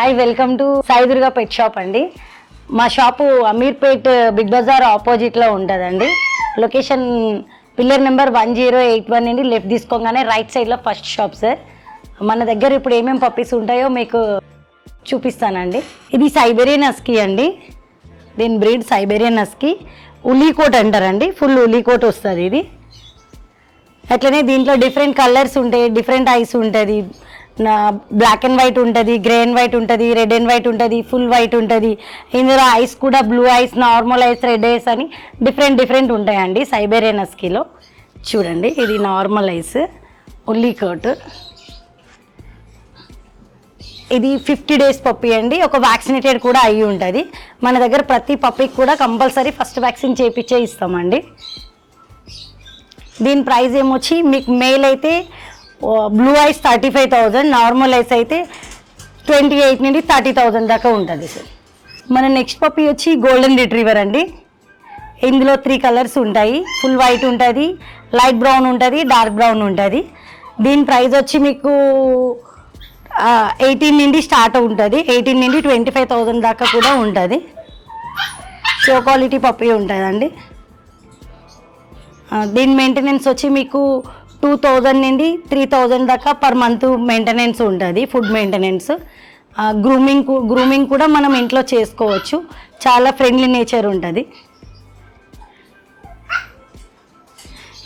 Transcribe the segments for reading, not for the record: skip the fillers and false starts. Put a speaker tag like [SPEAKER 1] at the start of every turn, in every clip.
[SPEAKER 1] Hi, welcome to Sai Durga pet shop అండి. మా shop Ameerpet Big Bazar ఆపోజిట్లో ఉంటుందండి. లొకేషన్ పిల్లర్ నెంబర్ 1081 నుండి లెఫ్ట్ తీసుకోగానే రైట్ సైడ్లో ఫస్ట్ షాప్ సార్. మన దగ్గర ఇప్పుడు ఏమేమి పప్పీస్ ఉంటాయో మీకు చూపిస్తానండి. ఇది సైబేరియన్ హస్కీ అండి. దీని బ్రీడ్ సైబేరియన్ హస్కీ. ఉల్లీ కోట్ అంటారండి, ఫుల్ ఉల్లీ కోట్ వస్తుంది ఇది. అట్లనే దీంట్లో డిఫరెంట్ కలర్స్ ఉంటాయి, డిఫరెంట్ ఐస్ ఉంటుంది. బ్లాక్ అండ్ వైట్ ఉంటుంది, గ్రే అండ్ వైట్ ఉంటుంది, రెడ్ అండ్ వైట్ ఉంటుంది, ఫుల్ వైట్ ఉంటుంది. ఇందులో ఐస్ కూడా blue ice, normal ice, red ice అని డిఫరెంట్ ఉంటాయండి సైబేరియన్ హస్కీలో. చూడండి, ఇది నార్మల్ ఐస్ ఉల్లీ కోట్. ఇది 50 days పప్పీ అండి. ఒక వ్యాక్సినేటెడ్ కూడా అయ్యి ఉంటుంది. మన దగ్గర ప్రతి పప్పీకి కూడా కంపల్సరీ ఫస్ట్ వ్యాక్సిన్ చేయించే ఇస్తామండి. దీని ప్రైస్ ఏమొచ్చి మీకు మేల్ అయితే బ్లూ ఐస్ 35,000, నార్మల్ ఐస్ అయితే 28 నుండి 30,000 దాకా ఉంటుంది సార్. మన నెక్స్ట్ పప్పీ వచ్చి గోల్డెన్ రిట్రీవర్ అండి. ఇందులో 3 కలర్స్ ఉంటాయి. ఫుల్ వైట్ ఉంటుంది, లైట్ బ్రౌన్ ఉంటుంది, డార్క్ బ్రౌన్ ఉంటుంది. దీని ప్రైస్ వచ్చి మీకు 18 నుండి స్టార్ట్ ఉంటుంది. 18 నుండి 25,000 దాకా కూడా ఉంటుంది. షో క్వాలిటీ పప్పీ ఉంటుందండి. దీని మెయింటెనెన్స్ వచ్చి మీకు 2,000 నుండి 3,000 దాకా పర్ మంత్ మెయింటెనెన్స్ ఉంటుంది. ఫుడ్ మెయింటెనెన్స్, గ్రూమింగ్ కూడా మనం ఇంట్లో చేసుకోవచ్చు. చాలా ఫ్రెండ్లీ నేచర్ ఉంటుంది.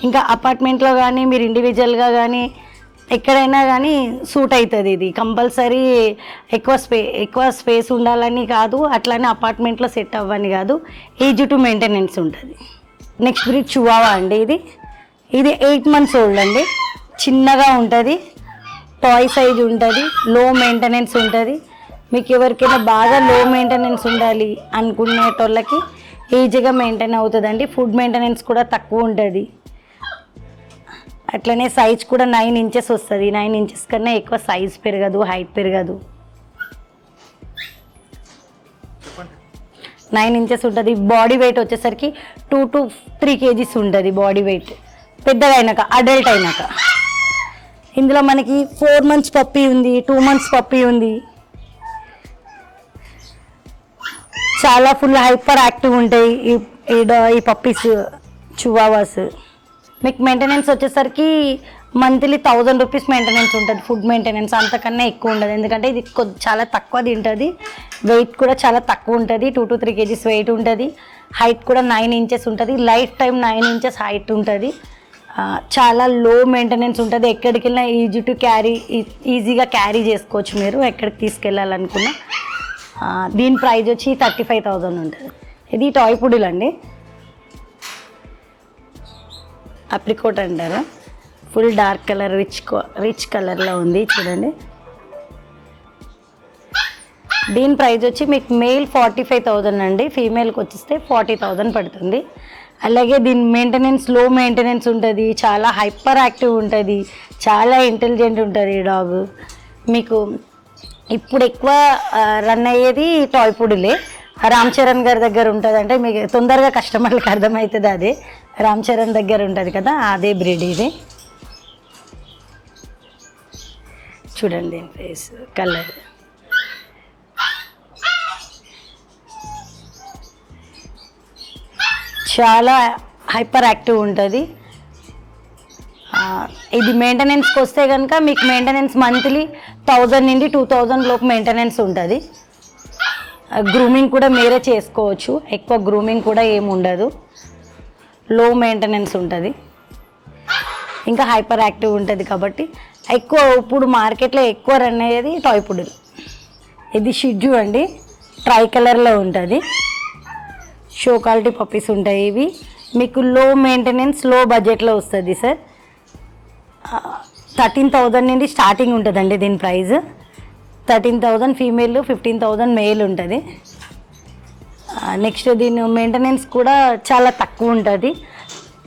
[SPEAKER 1] ఇంకా అపార్ట్మెంట్లో కానీ మీరు ఇండివిజువల్గా కానీ ఎక్కడైనా కానీ సూట్ అవుతుంది. ఇది కంపల్సరీ ఎక్కువ స్పేస్ ఉండాలని కాదు, అట్లానే అపార్ట్మెంట్లో సెట్ అవ్వని కాదు. ఏజ్ టు మెయింటెనెన్స్ ఉంటుంది. నెక్స్ట్ బ్రీడ్ చివావా అండి. ఇది 8 months ఓల్డ్ అండి. చిన్నగా ఉంటుంది, టాయ్ సైజ్ ఉంటుంది, లో మెయింటెనెన్స్ ఉంటుంది. మీకు ఎవరికైనా బాగా లో మెయింటెనెన్స్ ఉండాలి అనుకునేటోళ్ళకి ఈజీగా మెయింటైన్ అవుతుందండి. ఫుడ్ మెయింటెనెన్స్ కూడా తక్కువ ఉంటుంది. అట్లనే సైజ్ కూడా 9 inches వస్తుంది. 9 inches కన్నా ఎక్కువ సైజ్ పెరగదు, హైట్ పెరగదు. 9 inches ఉంటుంది. బాడీ వెయిట్ వచ్చేసరికి 2 to 3 kgs ఉంటుంది బాడీ వెయిట్, పెద్దగా అయినాక, అడల్ట్ అయినాక. ఇందులో మనకి 4 months పప్పీ ఉంది, 2 months పప్పీ ఉంది. చాలా ఫుల్ హైపర్ యాక్టివ్ ఉంటాయి ఈ పప్పీస్ చివావాస్. మీకు మెయింటెనెన్స్ వచ్చేసరికి మంత్లీ 1000 rupees మెయింటెనెన్స్ ఉంటుంది. ఫుడ్ మెయింటెనెన్స్ అంతకన్నా ఎక్కువ ఉండదు, ఎందుకంటే ఇది చాలా తక్కువ తింటుంది. వెయిట్ కూడా చాలా తక్కువ ఉంటుంది, 2 to 3 kgs వెయిట్ ఉంటుంది. హైట్ కూడా 9 inches ఉంటుంది. లైఫ్ టైం 9 inches హైట్ ఉంటుంది. చాలా లో మెయింటెనెన్స్ ఉంటుంది. ఎక్కడికి వెళ్ళినా ఈజీగా క్యారీ చేసుకోవచ్చు మీరు, ఎక్కడికి తీసుకెళ్ళాలనుకున్నా. దీని ప్రైజ్ వచ్చి 35,000 ఉంటుంది. ఇది టాయ్ పుడిల్ అండి, అప్రికోట్ అంటారు. ఫుల్ డార్క్ కలర్, రిచ్ కలర్లో ఉంది చూడండి. దీని ప్రైజ్ వచ్చి మీకు మేల్ 45,000 అండి, ఫీమేల్కి వచ్చేస్తే 40,000 పడుతుంది. అలాగే దీని మెయింటెనెన్స్ లో మెయింటెనెన్స్ ఉంటుంది, చాలా హైపర్ యాక్టివ్ ఉంటుంది, చాలా ఇంటెలిజెంట్ ఉంటుంది ఈ డాగ్. మీకు ఇప్పుడు ఎక్కువ రన్ అయ్యేది టాయ్ పుడిలే. రామ్ చరణ్ గారి దగ్గర ఉంటుంది, అంటే మీకు తొందరగా కస్టమర్లకు అర్థమవుతుంది. అదే రామ్ చరణ్ దగ్గర ఉంటుంది కదా, అదే బ్రీడ్ ఇది. చూడండి ఫేస్ కలర్. చాలా హైపర్ యాక్టివ్ ఉంటుంది. ఇది మెయింటెనెన్స్కి వస్తే కనుక మీకు మెయింటెనెన్స్ మంత్లీ 1000 నుండి 2000 లోపు మెయింటెనెన్స్ ఉంటుంది. గ్రూమింగ్ కూడా మీరే చేసుకోవచ్చు, ఎక్కువ గ్రూమింగ్ కూడా ఏమి ఉండదు, లో మెయింటెనెన్స్ ఉంటుంది. ఇంకా హైపర్ యాక్టివ్ ఉంటుంది కాబట్టి ఎక్కువ ఇప్పుడు మార్కెట్లో ఎక్కువ రన్ అయ్యేది టాయ్ పుడిల్. ఇది షిడ్జు అండి, ట్రై కలర్లో ఉంటుంది. షో క్వాలిటీ పప్పీస్ ఉంటాయి ఇవి. మీకు లో మెయింటెనెన్స్, లో బడ్జెట్లో వస్తుంది సార్. 13,000 నుండి స్టార్టింగ్ ఉంటుందండి దీని ప్రైస్. 13,000 ఫీమేల్, 15,000 మేల్ ఉంటుంది. నెక్స్ట్ దీని మెయింటెనెన్స్ కూడా చాలా తక్కువ ఉంటుంది.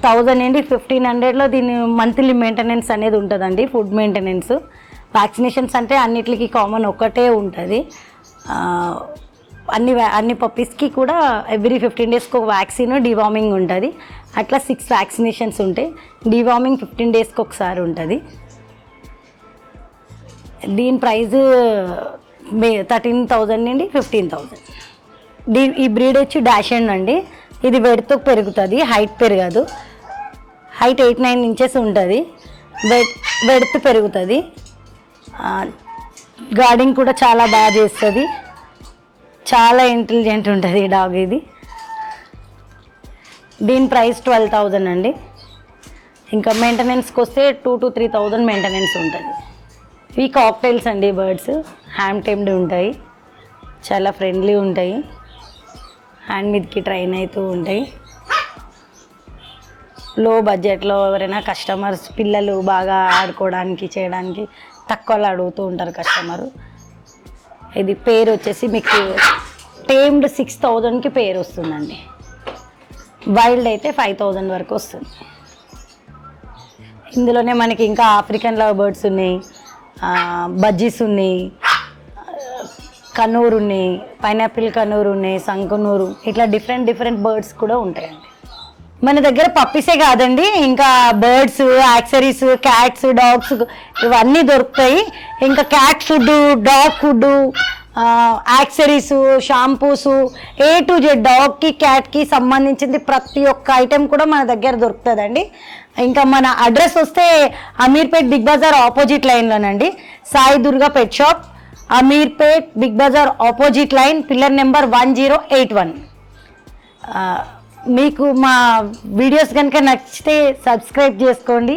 [SPEAKER 1] 1000 నుండి 1500లో దీని మంత్లీ మెయింటెనెన్స్ అనేది ఉంటుందండి. ఫుడ్ మెయింటెనెన్స్, వ్యాక్సినేషన్స్ అంటే అన్నిటికీ కామన్ ఒకటే ఉంటుంది. అన్ని పప్పీస్కి కూడా ఎవ్రీ 15 daysకి ఒక వ్యాక్సిన్, డివార్మింగ్ ఉంటుంది. అట్లా 6 వ్యాక్సినేషన్స్ ఉంటాయి. డివార్మింగ్ 15 daysకి ఒకసారి ఉంటుంది. దీని ప్రైజ్ 13,000 నుండి 15,000. ఈ బ్రీడ్ వచ్చి డాషెండ్ అండి. ఇది వెడ్తో పెరుగుతుంది, హైట్ పెరగదు. హైట్ 8-9 ఇంచెస్ ఉంటుంది, వెడ్త్ పెరుగుతుంది. గార్డింగ్ కూడా చాలా బాగా చేస్తుంది, చాలా ఇంటెలిజెంట్ ఉంటుంది ఈ డాగ్. ఇది దీని ప్రైస్ 12,000 అండి. ఇంకా మెయింటెనెన్స్కి వస్తే 2,000 to 3,000 మెయింటెనెన్స్ ఉంటుంది. ఇవి కాక్టైల్స్ అండి, బర్డ్స్ హ్యాండ్ టైమ్డ్ ఉంటాయి, చాలా ఫ్రెండ్లీ ఉంటాయి, హ్యాండ్ మీదకి ట్రైన్ అవుతూ ఉంటాయి. లో బడ్జెట్లో ఎవరైనా కస్టమర్స్ పిల్లలు బాగా ఆడుకోవడానికి చేయడానికి తక్కువలో అడుగుతూ ఉంటారు కస్టమరు. ఇది పేరు వచ్చేసి మీకు టేమ్డ్ 6,000కి పేరు వస్తుందండి. వైల్డ్ అయితే 5,000 వరకు వస్తుంది. ఇందులోనే మనకి ఇంకా ఆఫ్రికన్ లవ్ బర్డ్స్ ఉన్నాయి, బజ్జీస్ ఉన్నాయి, కనూరు ఉన్నాయి, పైనాపిల్ కనూరు ఉన్నాయి, సంకునూరు, ఇట్లా డిఫరెంట్ బర్డ్స్ కూడా ఉంటాయండి. మన దగ్గర పప్పీసే కాదండి, ఇంకా బర్డ్స్, యాక్సరీస్, క్యాట్స్, డాగ్స్ ఇవన్నీ దొరుకుతాయి. ఇంకా cat food, dog food, accessories, shampoos, A to Z డాగ్కి క్యాట్కి సంబంధించింది ప్రతి ఒక్క ఐటెం కూడా మన దగ్గర దొరుకుతుందండి. ఇంకా మన అడ్రస్ వస్తే అమీర్పేట్ బిగ్ బజార్ ఆపోజిట్ లైన్లోనండి, Sai Durga pet shop, Ameerpet Big Bazaar opposite line, pillar number 1081. మీకు మా వీడియోస్ కనుక నచ్చితే సబ్స్క్రైబ్ చేసుకోండి.